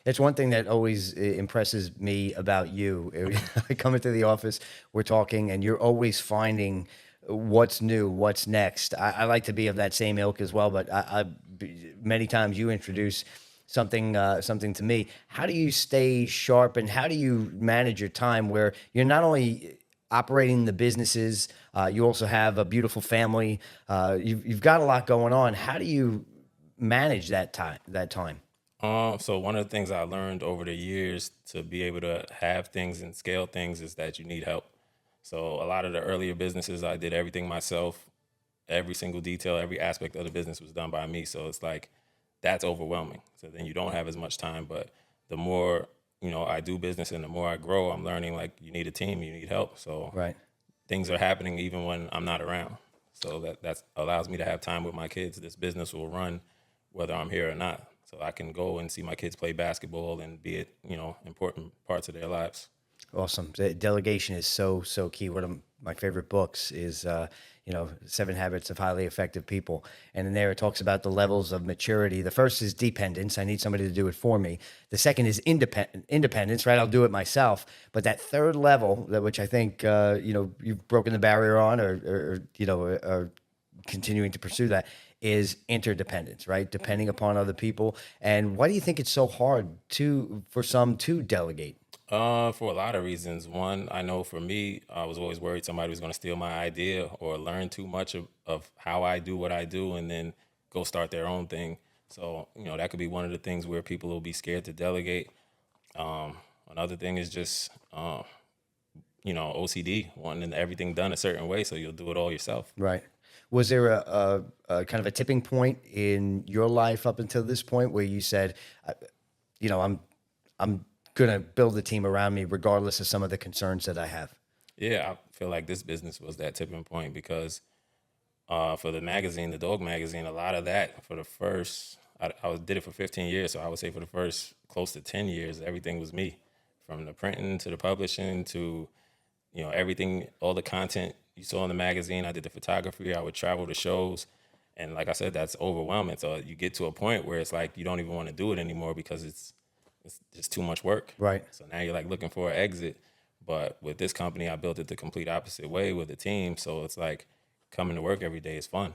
It's one thing that always impresses me about you. I come into the office, we're talking, and you're always finding what's new, what's next. I like to be of that same ilk as well, but many times you introduce something to me. How do you stay sharp, and how do you manage your time where you're not only operating the businesses, you also have a beautiful family, you've got a lot going on. How do you manage that time? So one of the things I learned over the years to be able to have things and scale things is that you need help. So a lot of the earlier businesses, I did everything myself. Every single detail, every aspect of the business was done by me. So it's like that's overwhelming. So then you don't have as much time. But the more I do business and the more I grow, I'm learning like you need a team, you need help. So Right. things are happening even when I'm not around. So that allows me to have time with my kids. This business will run whether I'm here or not. So I can go and see my kids play basketball and be it, important parts of their lives. Awesome. Delegation is so key. One of my favorite books is, Seven Habits of Highly Effective People. And in there, it talks about the levels of maturity. The first is dependence. I need somebody to do it for me. The second is independence, right? I'll do it myself. But that third level, which I think, you've broken the barrier on, or continuing to pursue that, is interdependence, right? Depending upon other people. And why do you think it's so hard for some to delegate? For a lot of reasons. One, I know for me, I was always worried somebody was going to steal my idea or learn too much of how I do what I do and then go start their own thing. So, that could be one of the things where people will be scared to delegate. Another thing is just, OCD, wanting everything done a certain way, so you'll do it all yourself. Right. Was there a kind of a tipping point in your life up until this point where you said, I'm gonna build a team around me regardless of some of the concerns that I have? Yeah, I feel like this business was that tipping point because for the magazine, the dog magazine, a lot of that for the first, did it for 15 years. So I would say for the first close to 10 years, everything was me, from the printing to the publishing to, everything, all the content you saw in the magazine. I did the photography. I would travel to shows. And like I said, that's overwhelming. So you get to a point where it's like you don't even want to do it anymore because it's just too much work. Right. So now you're like looking for an exit. But with this company, I built it the complete opposite way with the team. So it's like coming to work every day is fun.